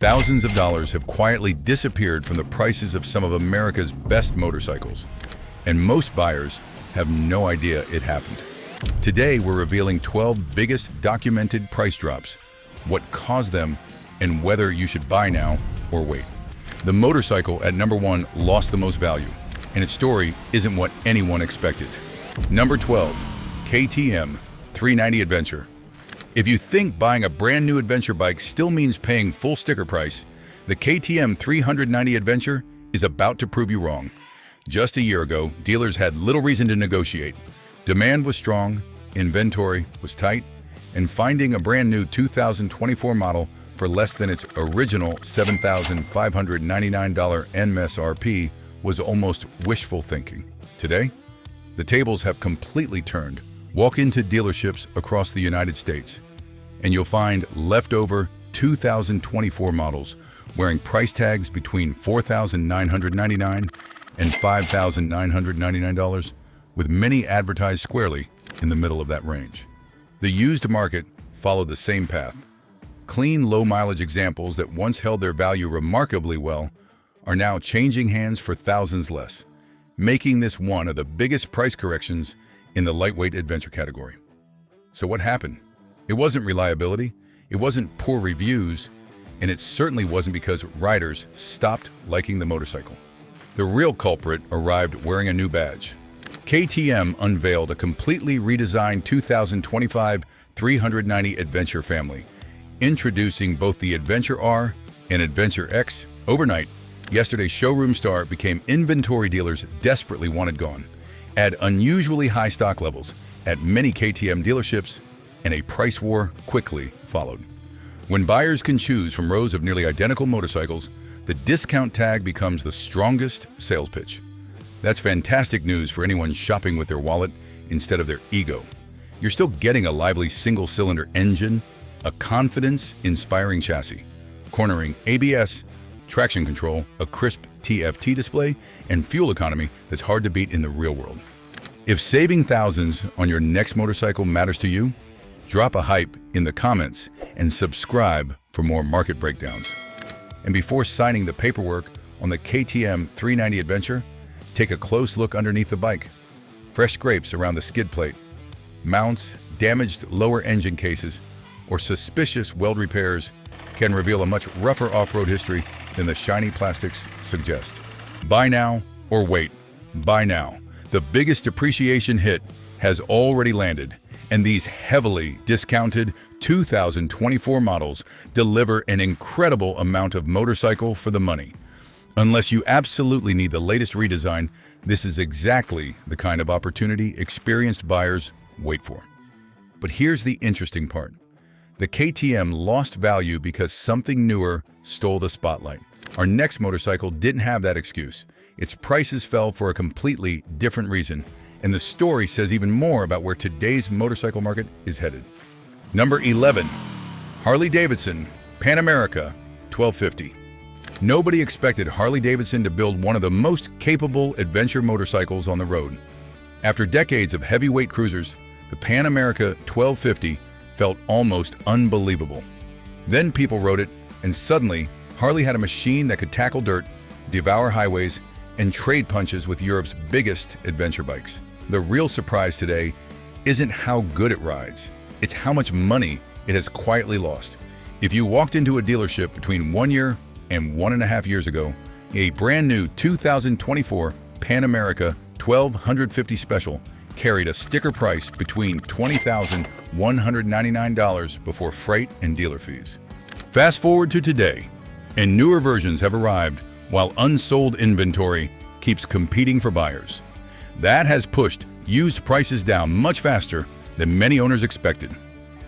Thousands of dollars have quietly disappeared from the prices of some of America's best motorcycles, and most buyers have no idea it happened. Today, we're revealing 12 biggest documented price drops, what caused them, and whether you should buy now or wait. The motorcycle at number 1 lost the most value, and its story isn't what anyone expected. Number 12, KTM 390 Adventure. If you think buying a brand new adventure bike still means paying full sticker price, the KTM 390 Adventure is about to prove you wrong. Just a year ago, dealers had little reason to negotiate. Demand was strong, inventory was tight, and finding a brand new 2024 model for less than its original $7,599 MSRP was almost wishful thinking. Today, the tables have completely turned. Walk into dealerships across the United States, and you'll find leftover 2024 models wearing price tags between $4,999 and $5,999, with many advertised squarely in the middle of that range. The used market followed the same path. Clean, low-mileage examples that once held their value remarkably well are now changing hands for thousands less, making this one of the biggest price corrections in the lightweight adventure category. So what happened? It wasn't reliability, it wasn't poor reviews, and it certainly wasn't because riders stopped liking the motorcycle. The real culprit arrived wearing a new badge. KTM unveiled a completely redesigned 2025 390 Adventure family, introducing both the Adventure R and Adventure X overnight. Yesterday's showroom star became inventory dealers desperately wanted gone. Add unusually high stock levels at many KTM dealerships, and a price war quickly followed. When buyers can choose from rows of nearly identical motorcycles, the discount tag becomes the strongest sales pitch. That's fantastic news for anyone shopping with their wallet instead of their ego. You're still getting a lively single-cylinder engine, a confidence-inspiring chassis, cornering ABS, traction control, a crisp TFT display, and fuel economy that's hard to beat in the real world. If saving thousands on your next motorcycle matters to you, drop a hype in the comments and subscribe for more market breakdowns. And before signing the paperwork on the KTM 390 Adventure, take a close look underneath the bike. Fresh scrapes around the skid plate, mounts, damaged lower engine cases, or suspicious weld repairs can reveal a much rougher off-road history than the shiny plastics suggest. Buy now or wait. Buy now. The biggest depreciation hit has already landed, and these heavily discounted 2024 models deliver an incredible amount of motorcycle for the money. Unless you absolutely need the latest redesign, this is exactly the kind of opportunity experienced buyers wait for. But here's the interesting part. The KTM lost value because something newer stole the spotlight. Our next motorcycle didn't have that excuse. Its prices fell for a completely different reason, and the story says even more about where today's motorcycle market is headed. Number 11, Harley-Davidson Pan America 1250. Nobody expected Harley-Davidson to build one of the most capable adventure motorcycles on the road. After decades of heavyweight cruisers, the Pan America 1250 felt almost unbelievable. Then people wrote it, and suddenly, Harley had a machine that could tackle dirt, devour highways, and trade punches with Europe's biggest adventure bikes. The real surprise today isn't how good it rides, it's how much money it has quietly lost. If you walked into a dealership between 1 year and 1.5 years ago, a brand new 2024 Pan America 1250 Special carried a sticker price between $20,199 before freight and dealer fees. Fast forward to today, and newer versions have arrived while unsold inventory keeps competing for buyers. That has pushed used prices down much faster than many owners expected.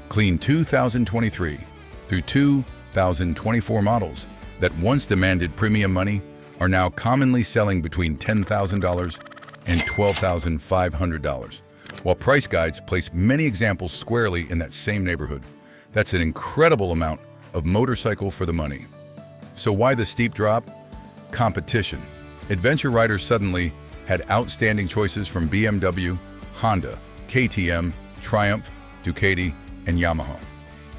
Clean 2023 through 2024 models that once demanded premium money are now commonly selling between $10,000 and $12,500, while price guides place many examples squarely in that same neighborhood. That's an incredible amount of motorcycle for the money. So why the steep drop? Competition. Adventure riders suddenly had outstanding choices from BMW, Honda, KTM, Triumph, Ducati, and Yamaha.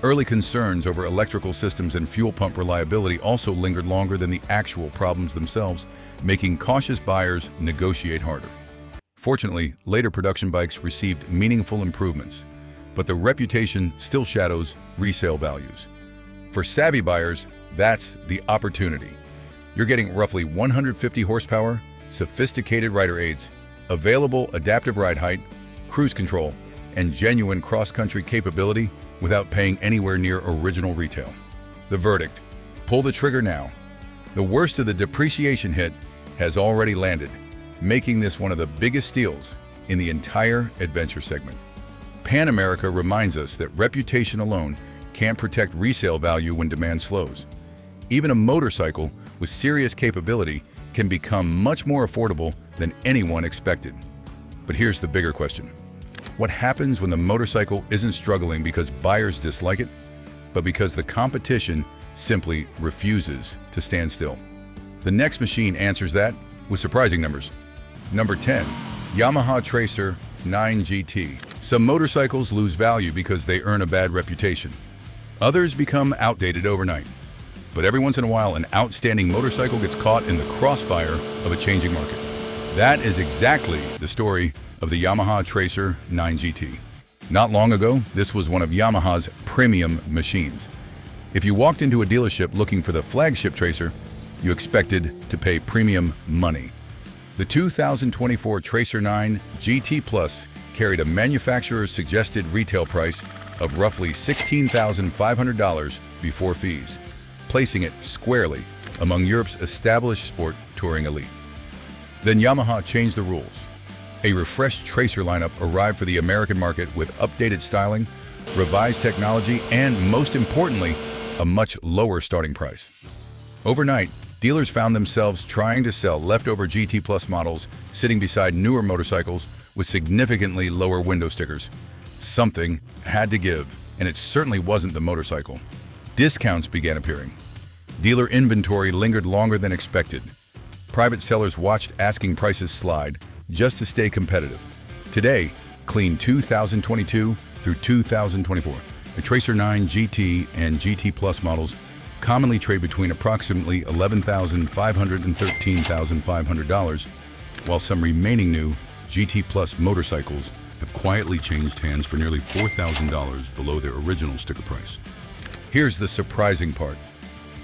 Early concerns over electrical systems and fuel pump reliability also lingered longer than the actual problems themselves, making cautious buyers negotiate harder. Fortunately, later production bikes received meaningful improvements, but the reputation still shadows resale values. For savvy buyers, that's the opportunity. You're getting roughly 150 horsepower, sophisticated rider aids, available adaptive ride height, cruise control, and genuine cross-country capability without paying anywhere near original retail. The verdict: pull the trigger now. The worst of the depreciation hit has already landed, making this one of the biggest steals in the entire adventure segment. Pan America reminds us that reputation alone can't protect resale value when demand slows. Even a motorcycle with serious capability can become much more affordable than anyone expected. But here's the bigger question. What happens when the motorcycle isn't struggling because buyers dislike it, but because the competition simply refuses to stand still? The next machine answers that with surprising numbers. Number 10, Yamaha Tracer 9 GT. Some motorcycles lose value because they earn a bad reputation. Others become outdated overnight. But every once in a while, an outstanding motorcycle gets caught in the crossfire of a changing market. That is exactly the story of the Yamaha Tracer 9 GT. Not long ago, this was one of Yamaha's premium machines. If you walked into a dealership looking for the flagship Tracer, you expected to pay premium money. The 2024 Tracer 9 GT Plus carried a manufacturer's suggested retail price of roughly $16,500 before fees, placing it squarely among Europe's established sport touring elite. Then Yamaha changed the rules. A refreshed Tracer lineup arrived for the American market with updated styling, revised technology, and most importantly, a much lower starting price. Overnight, dealers found themselves trying to sell leftover GT Plus models sitting beside newer motorcycles with significantly lower window stickers. Something had to give, and it certainly wasn't the motorcycle. Discounts began appearing. Dealer inventory lingered longer than expected. Private sellers watched asking prices slide just to stay competitive. Today, clean 2022 through 2024, the Tracer 9 GT and GT Plus models commonly trade between approximately $11,500 and $13,500, while some remaining new GT Plus motorcycles have quietly changed hands for nearly $4,000 below their original sticker price. Here's the surprising part.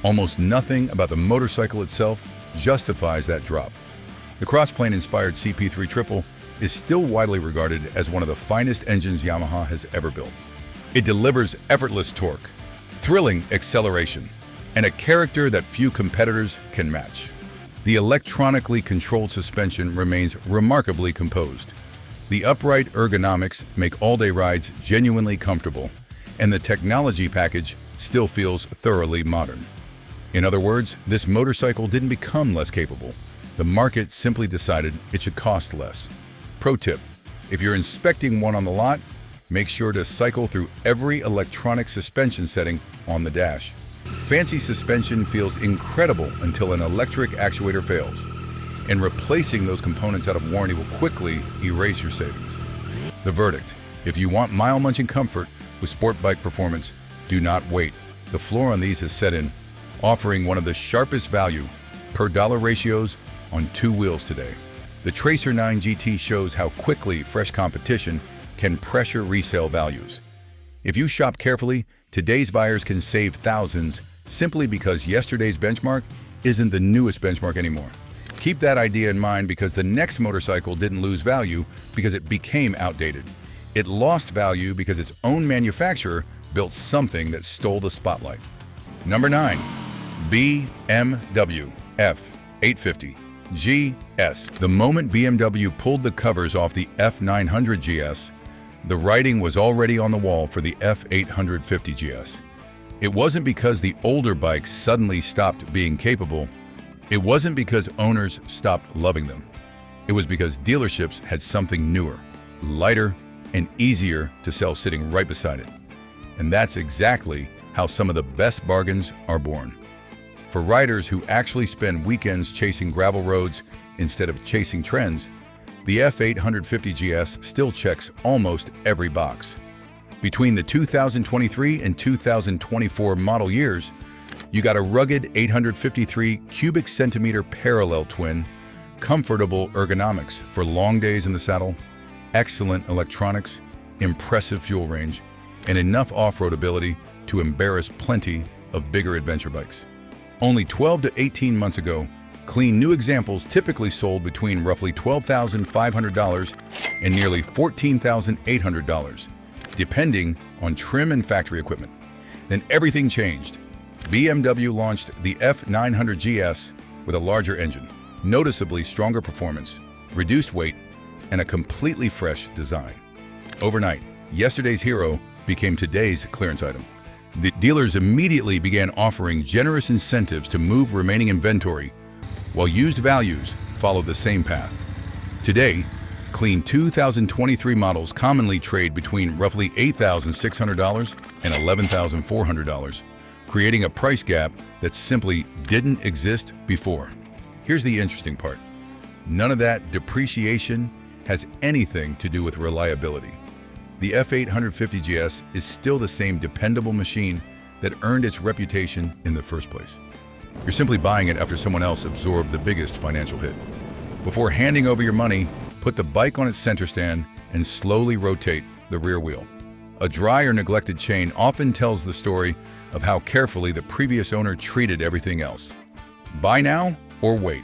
Almost nothing about the motorcycle itself justifies that drop. The crossplane-inspired CP3 Triple is still widely regarded as one of the finest engines Yamaha has ever built. It delivers effortless torque, thrilling acceleration, and a character that few competitors can match. The electronically controlled suspension remains remarkably composed. The upright ergonomics make all-day rides genuinely comfortable, and the technology package still feels thoroughly modern. In other words, this motorcycle didn't become less capable. The market simply decided it should cost less. Pro tip: if you're inspecting one on the lot, make sure to cycle through every electronic suspension setting on the dash. Fancy suspension feels incredible until an electric actuator fails, and replacing those components out of warranty will quickly erase your savings. The verdict: if you want mile-munching comfort with sport bike performance, do not wait. The floor on these has set in, offering one of the sharpest value per dollar ratios on two wheels today. The Tracer 9 GT shows how quickly fresh competition can pressure resale values. If you shop carefully, today's buyers can save thousands simply because yesterday's benchmark isn't the newest benchmark anymore. Keep that idea in mind, because the next motorcycle didn't lose value because it became outdated. It lost value because its own manufacturer built something that stole the spotlight. Number 9. BMW F850 GS. The moment BMW pulled the covers off the F900 GS, the writing was already on the wall for the F850 GS. It wasn't because the older bikes suddenly stopped being capable. It wasn't because owners stopped loving them. It was because dealerships had something newer, lighter, and easier to sell sitting right beside it. And that's exactly how some of the best bargains are born. For riders who actually spend weekends chasing gravel roads instead of chasing trends, the F850 GS still checks almost every box. Between the 2023 and 2024 model years, you got a rugged 853 cubic centimeter parallel twin, comfortable ergonomics for long days in the saddle, excellent electronics, impressive fuel range, and enough off-road ability to embarrass plenty of bigger adventure bikes. Only 12 to 18 months ago, clean new examples typically sold between roughly $12,500 and nearly $14,800, depending on trim and factory equipment. Then everything changed. BMW launched the F900 GS with a larger engine, noticeably stronger performance, reduced weight, and a completely fresh design. Overnight, yesterday's hero became today's clearance item. The dealers immediately began offering generous incentives to move remaining inventory, while used values followed the same path. Today, clean 2023 models commonly trade between roughly $8,600 and $11,400, creating a price gap that simply didn't exist before. Here's the interesting part. None of that depreciation has anything to do with reliability. The F850 GS is still the same dependable machine that earned its reputation in the first place. You're simply buying it after someone else absorbed the biggest financial hit. Before handing over your money, put the bike on its center stand and slowly rotate the rear wheel. A dry or neglected chain often tells the story of how carefully the previous owner treated everything else. Buy now or wait?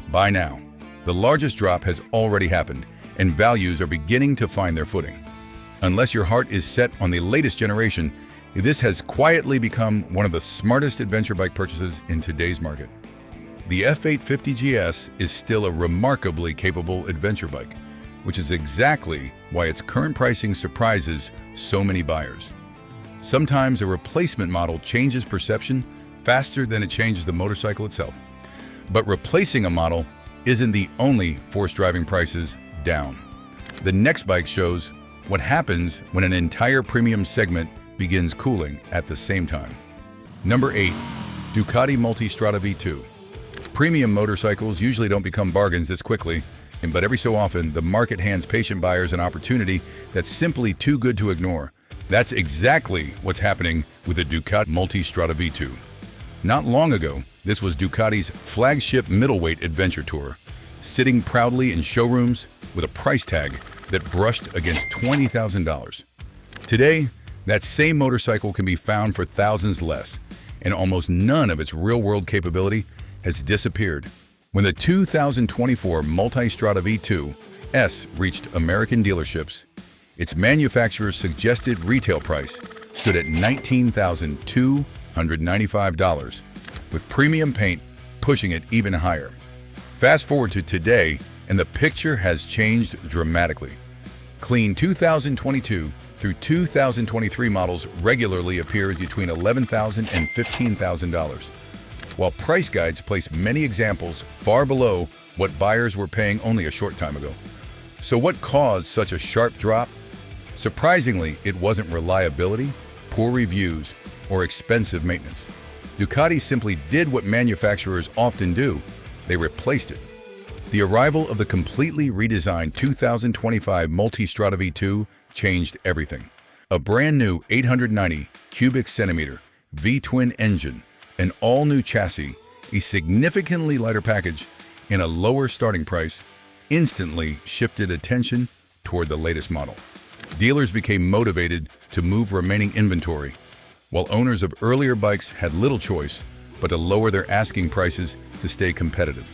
Buy now. The largest drop has already happened, and values are beginning to find their footing. Unless your heart is set on the latest generation, this has quietly become one of the smartest adventure bike purchases in today's market. The F850 GS is still a remarkably capable adventure bike, which is exactly why its current pricing surprises so many buyers. Sometimes a replacement model changes perception faster than it changes the motorcycle itself. But replacing a model isn't the only force driving prices down. The next bike shows what happens when an entire premium segment begins cooling at the same time. Number 8. Ducati Multistrata V2. Premium motorcycles usually don't become bargains this quickly, but every so often the market hands patient buyers an opportunity that's simply too good to ignore. That's exactly what's happening with the Ducati Multistrata V2. Not long ago, this was Ducati's flagship middleweight adventure tour, sitting proudly in showrooms with a price tag that brushed against $20,000. Today, that same motorcycle can be found for thousands less, and almost none of its real-world capability has disappeared. When the 2024 Multistrata V2S reached American dealerships, its manufacturer's suggested retail price stood at $19,295, with premium paint pushing it even higher. Fast forward to today, and the picture has changed dramatically. Clean 2022 through 2023 models regularly appears between $11,000 and $15,000, while price guides place many examples far below what buyers were paying only a short time ago. So what caused such a sharp drop? Surprisingly, it wasn't reliability, poor reviews, or expensive maintenance. Ducati simply did what manufacturers often do: they replaced it. The arrival of the completely redesigned 2025 Multistrata V2 changed everything. A brand new 890 cubic centimeter V-twin engine, an all-new chassis, a significantly lighter package, and a lower starting price instantly shifted attention toward the latest model. Dealers became motivated to move remaining inventory, while owners of earlier bikes had little choice but to lower their asking prices to stay competitive.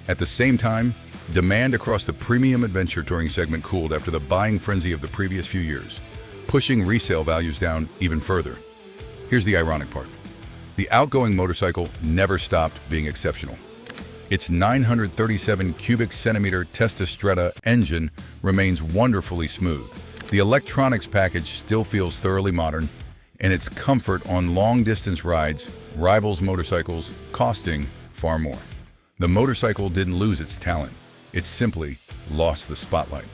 At the same time, demand across the premium adventure touring segment cooled after the buying frenzy of the previous few years, pushing resale values down even further. Here's the ironic part. The outgoing motorcycle never stopped being exceptional. Its 937 cubic centimeter Testastretta engine remains wonderfully smooth. The electronics package still feels thoroughly modern, and its comfort on long-distance rides rivals motorcycles costing far more. The motorcycle didn't lose its talent, it simply lost the spotlight.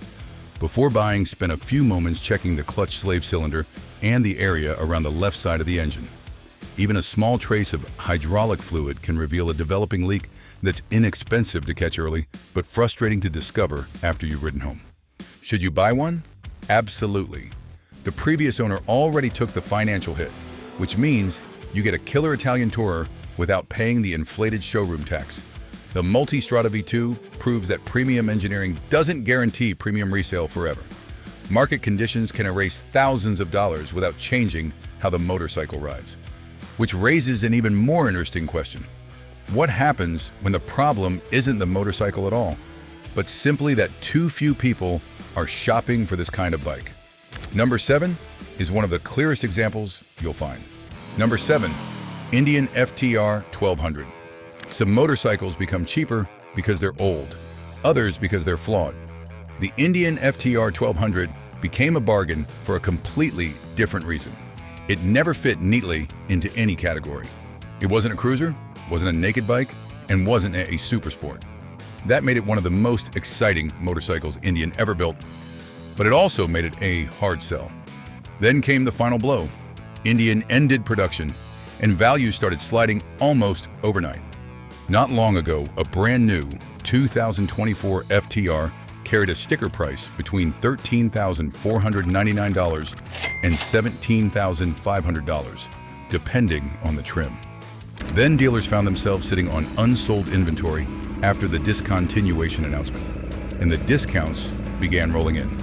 Before buying, spend a few moments checking the clutch slave cylinder and the area around the left side of the engine. Even a small trace of hydraulic fluid can reveal a developing leak that's inexpensive to catch early, but frustrating to discover after you've ridden home. Should you buy one? Absolutely. The previous owner already took the financial hit, which means you get a killer Italian tourer without paying the inflated showroom tax. The Multistrata V2 proves that premium engineering doesn't guarantee premium resale forever. Market conditions can erase thousands of dollars without changing how the motorcycle rides. Which raises an even more interesting question. What happens when the problem isn't the motorcycle at all, but simply that too few people are shopping for this kind of bike? Number 7 is one of the clearest examples you'll find. Number 7, Indian FTR 1200. Some motorcycles become cheaper because they're old, others because they're flawed. The Indian FTR 1200 became a bargain for a completely different reason. It never fit neatly into any category. It wasn't a cruiser, wasn't a naked bike, and wasn't a super sport. That made it one of the most exciting motorcycles Indian ever built, but it also made it a hard sell. Then came the final blow. Indian ended production, and values started sliding almost overnight. Not long ago, a brand new 2024 FTR carried a sticker price between $13,499 and $17,500, depending on the trim. Then dealers found themselves sitting on unsold inventory after the discontinuation announcement, and the discounts began rolling in.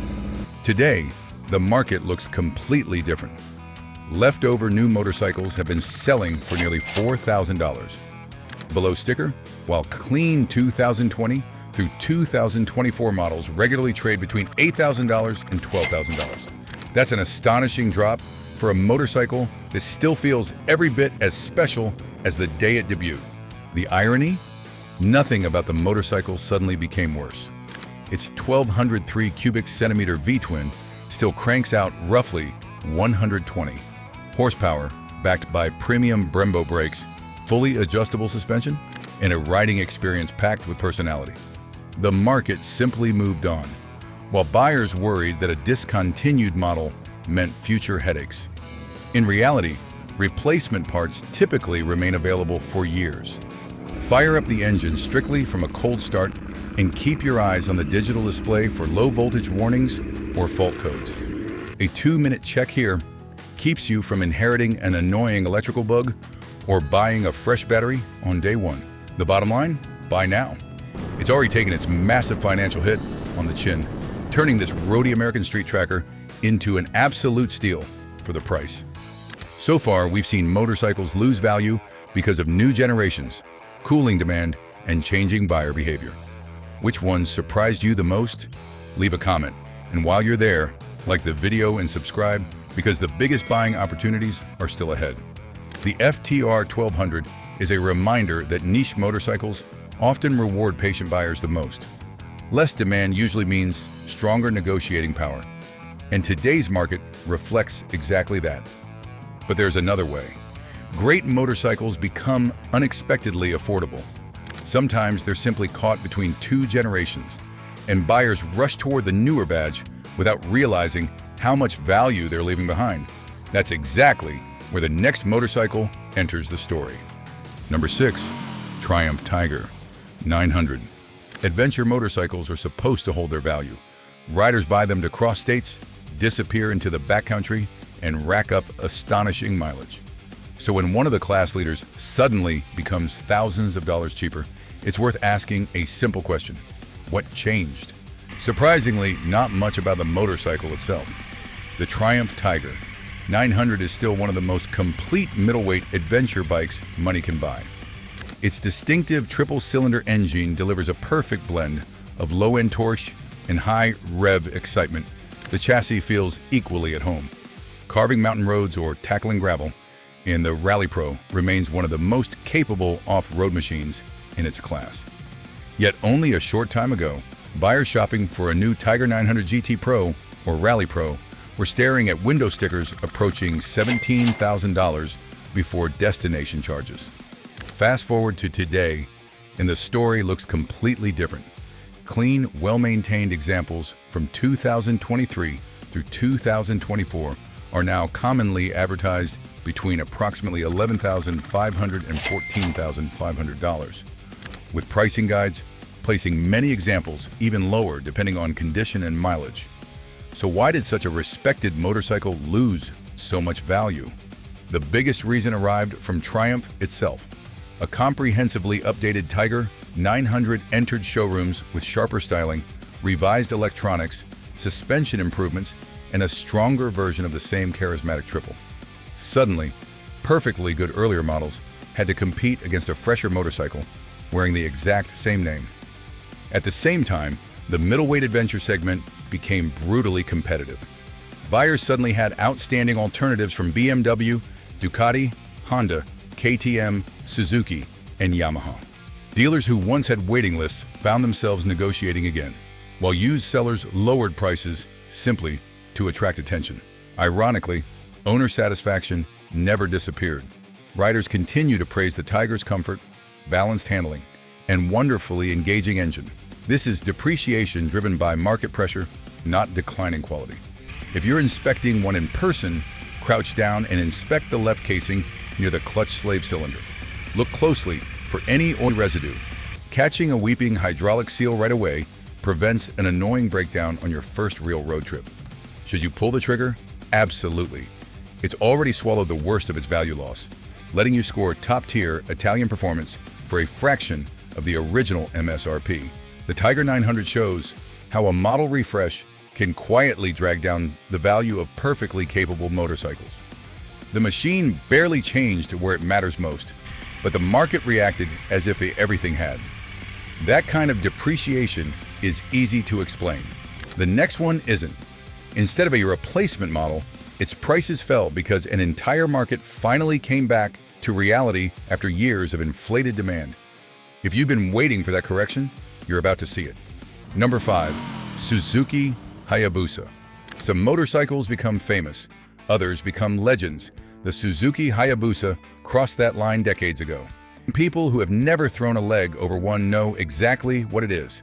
Today, the market looks completely different. Leftover new motorcycles have been selling for nearly $4,000. Below sticker, while clean 2020 through 2024 models regularly trade between $8,000 and $12,000. That's an astonishing drop for a motorcycle that still feels every bit as special as the day it debuted. The irony? Nothing about the motorcycle suddenly became worse. Its 1203 cubic centimeter V-twin still cranks out roughly 120 horsepower, backed by premium Brembo brakes, fully adjustable suspension, and a riding experience packed with personality. The market simply moved on, while buyers worried that a discontinued model meant future headaches. In reality, replacement parts typically remain available for years. Fire up the engine strictly from a cold start and keep your eyes on the digital display for low voltage warnings or fault codes. A 2-minute check here keeps you from inheriting an annoying electrical bug or buying a fresh battery on day one. The bottom line? Buy now. It's already taken its massive financial hit on the chin, turning this roady American street tracker into an absolute steal for the price. So far, we've seen motorcycles lose value because of new generations, cooling demand, and changing buyer behavior. Which one surprised you the most? Leave a comment. And while you're there, like the video and subscribe, because the biggest buying opportunities are still ahead. The FTR 1200 is a reminder that niche motorcycles often reward patient buyers the most. Less demand usually means stronger negotiating power, and today's market reflects exactly that. But there's another way. Great motorcycles become unexpectedly affordable. Sometimes they're simply caught between two generations, and buyers rush toward the newer badge without realizing how much value they're leaving behind. That's exactly where the next motorcycle enters the story. Number 6, Triumph Tiger 900. Adventure motorcycles are supposed to hold their value. Riders buy them to cross states, disappear into the backcountry, and rack up astonishing mileage. So when one of the class leaders suddenly becomes thousands of dollars cheaper, it's worth asking a simple question. What changed? Surprisingly, not much about the motorcycle itself. The Triumph Tiger 900 is still one of the most complete middleweight adventure bikes money can buy. Its distinctive triple-cylinder engine delivers a perfect blend of low-end torque and high rev excitement. The chassis feels equally at home. Carving mountain roads or tackling gravel, and the Rally Pro remains one of the most capable off-road machines in its class. Yet only a short time ago, buyers shopping for a new Tiger 900 GT Pro or Rally Pro were staring at window stickers approaching $17,000 before destination charges. Fast forward to today, and the story looks completely different. Clean, well-maintained examples from 2023 through 2024 are now commonly advertised between approximately $11,500 and $14,500, with pricing guides placing many examples even lower depending on condition and mileage. So why did such a respected motorcycle lose so much value? The biggest reason arrived from Triumph itself. A comprehensively updated Tiger 900 entered showrooms with sharper styling, revised electronics, suspension improvements, and a stronger version of the same charismatic triple. Suddenly, perfectly good earlier models had to compete against a fresher motorcycle wearing the exact same name. At the same time, the middleweight adventure segment became brutally competitive. Buyers suddenly had outstanding alternatives from BMW, Ducati, Honda, KTM, Suzuki, and Yamaha. Dealers who once had waiting lists found themselves negotiating again, while used sellers lowered prices simply to attract attention. Ironically, owner satisfaction never disappeared. Riders continue to praise the Tiger's comfort, balanced handling, and wonderfully engaging engine. This is depreciation driven by market pressure, not declining quality. If you're inspecting one in person, crouch down and inspect the left casing near the clutch slave cylinder. Look closely for any oil residue. Catching a weeping hydraulic seal right away prevents an annoying breakdown on your first real road trip. Should you pull the trigger? Absolutely. It's already swallowed the worst of its value loss, letting you score top-tier Italian performance for a fraction of the original MSRP. The Tiger 900 shows how a model refresh can quietly drag down the value of perfectly capable motorcycles. The machine barely changed where it matters most, but the market reacted as if everything had. That kind of depreciation is easy to explain. The next one isn't. Instead of a replacement model, its prices fell because an entire market finally came back to reality after years of inflated demand. If you've been waiting for that correction, you're about to see it. Number 5. Suzuki Hayabusa. Some motorcycles become famous, others become legends. The Suzuki Hayabusa crossed that line decades ago. People who have never thrown a leg over one know exactly what it is.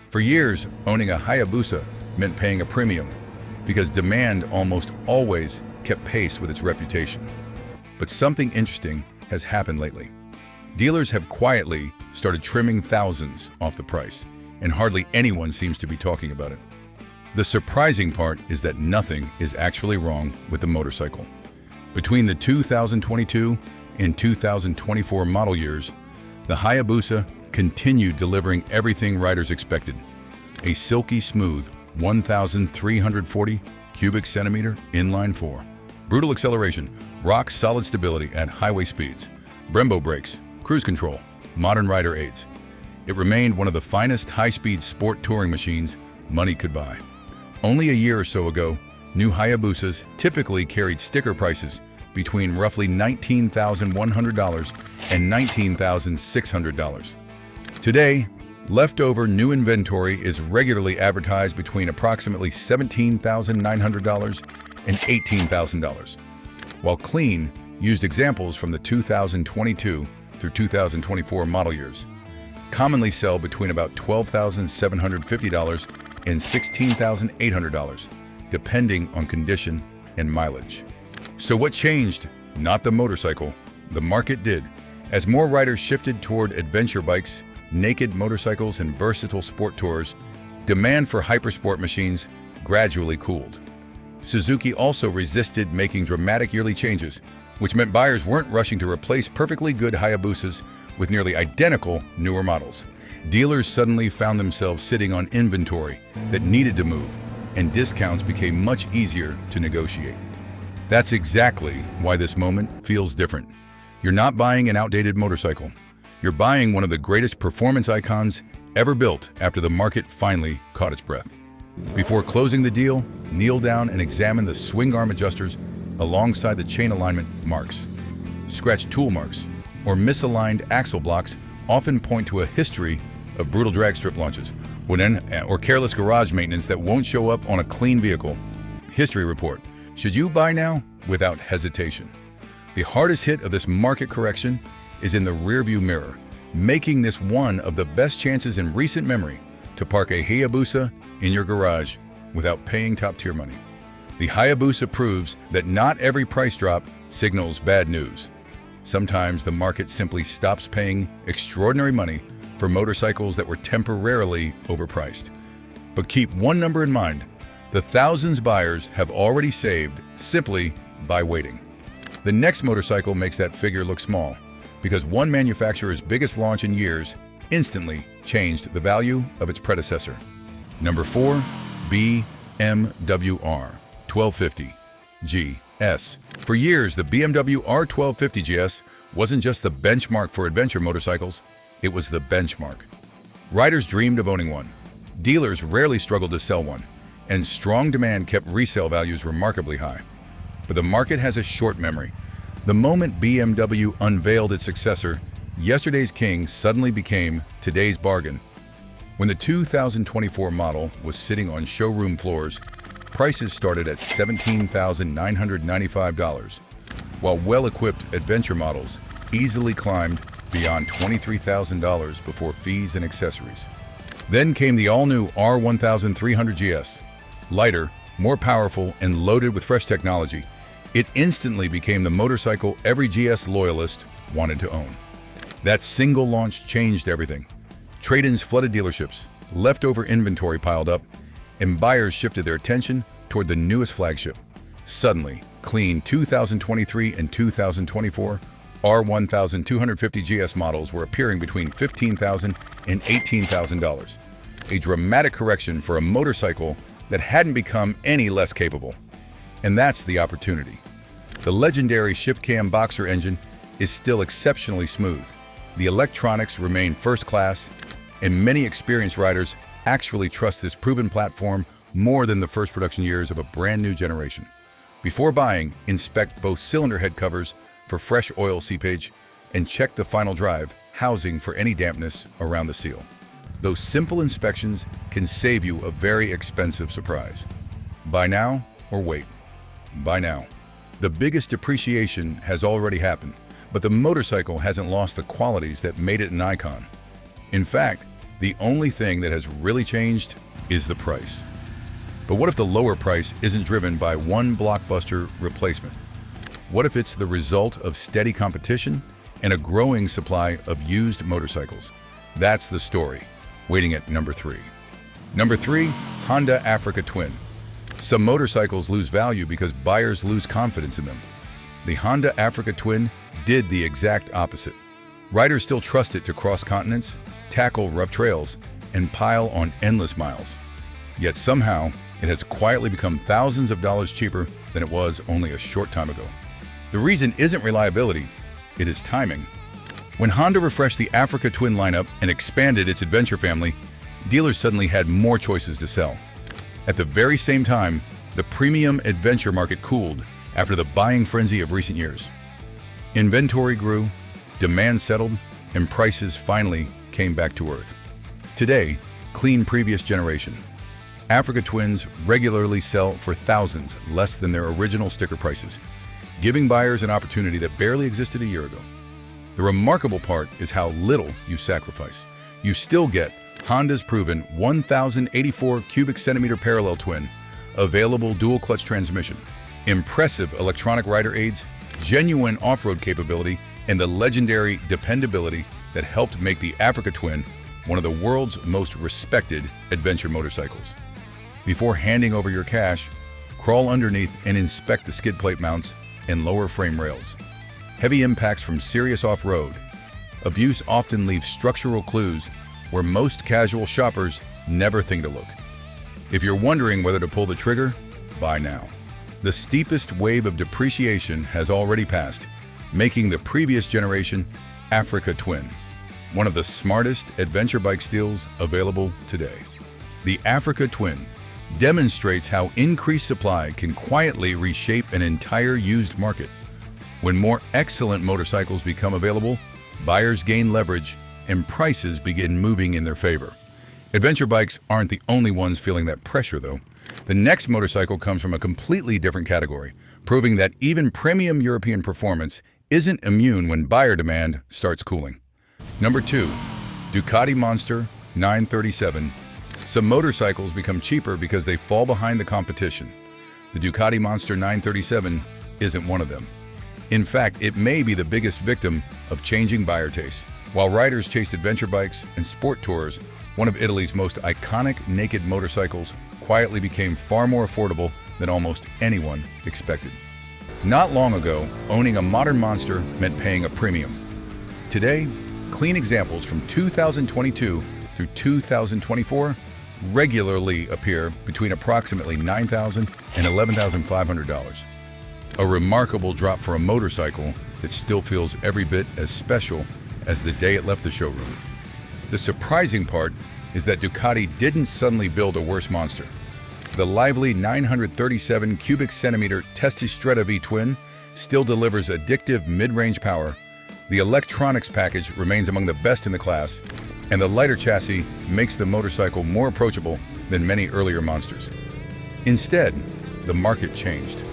For years, owning a Hayabusa meant paying a premium, because demand almost always kept pace with its reputation. But something interesting has happened lately. Dealers have quietly started trimming thousands off the price, and hardly anyone seems to be talking about it. The surprising part is that nothing is actually wrong with the motorcycle. Between the 2022 and 2024 model years, the Hayabusa continued delivering everything riders expected. A silky smooth 1,340 cubic centimeter inline-4, brutal acceleration, rock-solid stability at highway speeds, Brembo brakes, cruise control, modern rider aids. It remained one of the finest high-speed sport touring machines money could buy. Only a year or so ago, new Hayabusas typically carried sticker prices between roughly $19,100 and $19,600. Today, leftover new inventory is regularly advertised between approximately $17,900 and $18,000, while clean, used examples from the 2022 through 2024 model years commonly sell between about $12,750 and $16,800, depending on condition and mileage. So what changed? Not the motorcycle. The market did. As more riders shifted toward adventure bikes, naked motorcycles, and versatile sport tours, demand for hypersport machines gradually cooled. Suzuki also resisted making dramatic yearly changes, which meant buyers weren't rushing to replace perfectly good Hayabusas with nearly identical newer models. Dealers suddenly found themselves sitting on inventory that needed to move, and discounts became much easier to negotiate. That's exactly why this moment feels different. You're not buying an outdated motorcycle. You're buying one of the greatest performance icons ever built after the market finally caught its breath. Before closing the deal, kneel down and examine the swing arm adjusters alongside the chain alignment marks. Scratched tool marks or misaligned axle blocks often point to a history of brutal drag strip launches or careless garage maintenance that won't show up on a clean vehicle. History report. Should you buy now? Without hesitation. The hardest hit of this market correction is in the rearview mirror, making this one of the best chances in recent memory to park a Hayabusa in your garage without paying top-tier money. The Hayabusa proves that not every price drop signals bad news. Sometimes the market simply stops paying extraordinary money for motorcycles that were temporarily overpriced. But keep one number in mind: The thousands buyers have already saved simply by waiting. The next motorcycle makes that figure look small because one manufacturer's biggest launch in years instantly changed the value of its predecessor. Number 4, BMW R1250 GS. For years, the BMW R1250 GS wasn't just the benchmark for adventure motorcycles, it was the benchmark. Riders dreamed of owning one. Dealers rarely struggled to sell one, and strong demand kept resale values remarkably high. But the market has a short memory. The moment BMW unveiled its successor, yesterday's king suddenly became today's bargain. When the 2024 model was sitting on showroom floors, prices started at $17,995, while well-equipped adventure models easily climbed beyond $23,000 before fees and accessories. Then came the all-new R1300 GS. Lighter, more powerful, and loaded with fresh technology, it instantly became the motorcycle every GS loyalist wanted to own. That single launch changed everything. Trade-ins flooded dealerships, leftover inventory piled up, and buyers shifted their attention toward the newest flagship. Suddenly, clean 2023 and 2024 R1250 GS models were appearing between $15,000 and $18,000, a dramatic correction for a motorcycle that hadn't become any less capable. And that's the opportunity. The legendary shift-cam boxer engine is still exceptionally smooth. The electronics remain first class, and many experienced riders actually trust this proven platform more than the first production years of a brand new generation. Before buying, inspect both cylinder head covers for fresh oil seepage and check the final drive housing for any dampness around the seal. Those simple inspections can save you a very expensive surprise. Buy now or wait. Buy now. The biggest depreciation has already happened, but the motorcycle hasn't lost the qualities that made it an icon. In fact, the only thing that has really changed is the price. But what if the lower price isn't driven by one blockbuster replacement? What if it's the result of steady competition and a growing supply of used motorcycles? That's the story, waiting at number 3. Number 3, Honda Africa Twin. Some motorcycles lose value because buyers lose confidence in them. The Honda Africa Twin did the exact opposite. Riders still trust it to cross continents, tackle rough trails, and pile on endless miles. Yet somehow, it has quietly become thousands of dollars cheaper than it was only a short time ago. The reason isn't reliability, it is timing. When Honda refreshed the Africa Twin lineup and expanded its adventure family, dealers suddenly had more choices to sell. At the very same time, the premium adventure market cooled after the buying frenzy of recent years. Inventory grew, demand settled, and prices finally came back to earth. Today, clean previous generation. Africa Twins regularly sell for thousands less than their original sticker prices, giving buyers an opportunity that barely existed a year ago. The remarkable part is how little you sacrifice. You still get Honda's proven 1,084 cubic centimeter parallel twin, available dual clutch transmission, impressive electronic rider aids, genuine off-road capability, and the legendary dependability that helped make the Africa Twin one of the world's most respected adventure motorcycles. Before handing over your cash, crawl underneath and inspect the skid plate mounts and lower frame rails. Heavy impacts from serious off-road. Abuse often leaves structural clues where most casual shoppers never think to look. If you're wondering whether to pull the trigger, buy now. The steepest wave of depreciation has already passed, making the previous generation Africa Twin one of the smartest adventure bike steals available today. The Africa Twin demonstrates how increased supply can quietly reshape an entire used market. When more excellent motorcycles become available, buyers gain leverage and prices begin moving in their favor. Adventure bikes aren't the only ones feeling that pressure, though. The next motorcycle comes from a completely different category, proving that even premium European performance isn't immune when buyer demand starts cooling. Number 2, Ducati Monster 937. Some motorcycles become cheaper because they fall behind the competition. The Ducati Monster 937 isn't one of them. In fact, it may be the biggest victim of changing buyer tastes. While riders chased adventure bikes and sport tours, one of Italy's most iconic naked motorcycles quietly became far more affordable than almost anyone expected. Not long ago, owning a modern monster meant paying a premium. Today, clean examples from 2022 through 2024 regularly appear between approximately $9,000 and $11,500. A remarkable drop for a motorcycle that still feels every bit as special as the day it left the showroom. The surprising part is that Ducati didn't suddenly build a worse monster. The lively 937 cubic centimeter 𝐷𝐈𝐃𝐄𝐑 V-twin still delivers addictive mid-range power, the electronics package remains among the best in the class, and the lighter chassis makes the motorcycle more approachable than many earlier monsters. Instead, the market changed.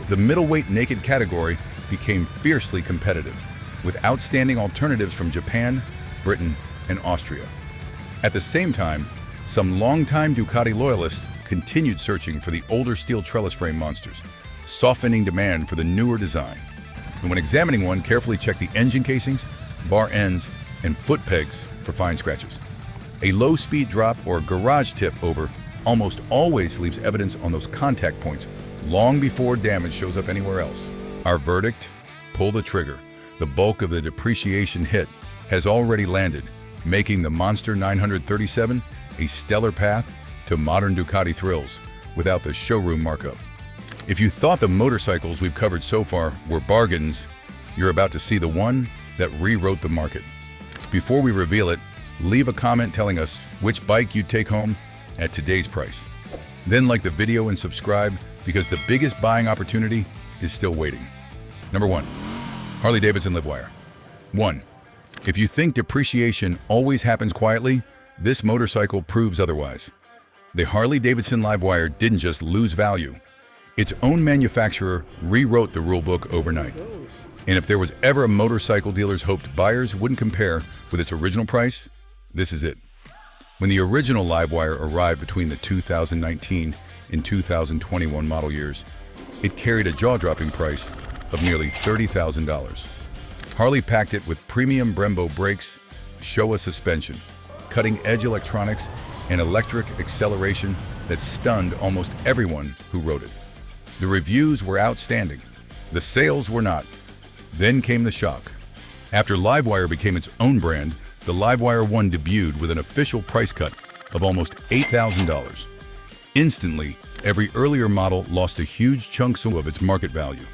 The middleweight naked category became fiercely competitive, with outstanding alternatives from Japan, Britain, and Austria. At the same time, some longtime Ducati loyalists continued searching for the older steel trellis frame monsters, softening demand for the newer design. And when examining one, carefully check the engine casings, bar ends, and foot pegs for fine scratches. A low-speed drop or garage tip over almost always leaves evidence on those contact points long before damage shows up anywhere else. Our verdict? Pull the trigger. The bulk of the depreciation hit has already landed, making the Monster 937 a stellar path to modern Ducati thrills without the showroom markup. If you thought the motorcycles we've covered so far were bargains, you're about to see the one that rewrote the market. Before we reveal it, leave a comment telling us which bike you'd take home at today's price. Then like the video and subscribe because the biggest buying opportunity is still waiting. Number 1. Harley-Davidson LiveWire. 1. If you think depreciation always happens quietly, this motorcycle proves otherwise. The Harley-Davidson LiveWire didn't just lose value. Its own manufacturer rewrote the rulebook overnight. And if there was ever a motorcycle dealers hoped buyers wouldn't compare with its original price, this is it. When the original LiveWire arrived between the 2019 and 2021 model years, it carried a jaw-dropping price of nearly $30,000. Harley packed it with premium Brembo brakes, Showa suspension, cutting-edge electronics, and electric acceleration that stunned almost everyone who rode it. The reviews were outstanding. The sales were not. Then came the shock. After LiveWire became its own brand, the LiveWire 1 debuted with an official price cut of almost $8,000. Instantly, every earlier model lost a huge chunk of its market value.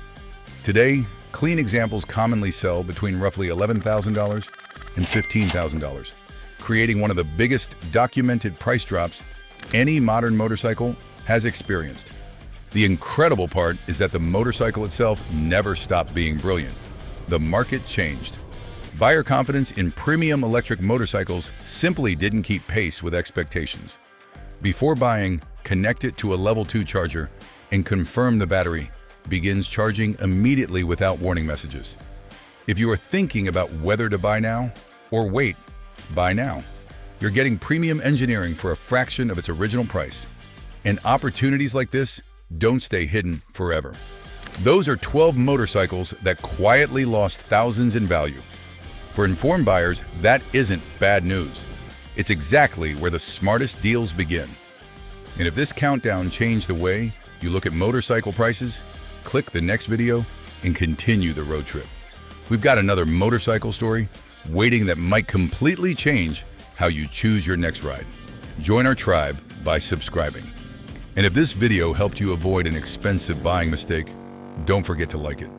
Today, clean examples commonly sell between roughly $11,000 and $15,000, creating one of the biggest documented price drops any modern motorcycle has experienced. The incredible part is that the motorcycle itself never stopped being brilliant. The market changed. Buyer confidence in premium electric motorcycles simply didn't keep pace with expectations. Before buying, connect it to a level 2 charger and confirm the battery begins charging immediately without warning messages. If you are thinking about whether to buy now or wait, buy now. You're getting premium engineering for a fraction of its original price. And opportunities like this don't stay hidden forever. Those are 12 motorcycles that quietly lost thousands in value. For informed buyers, that isn't bad news. It's exactly where the smartest deals begin. And if this countdown changed the way you look at motorcycle prices, click the next video and continue the road trip. We've got another motorcycle story waiting that might completely change how you choose your next ride. Join our tribe by subscribing. And if this video helped you avoid an expensive buying mistake, don't forget to like it.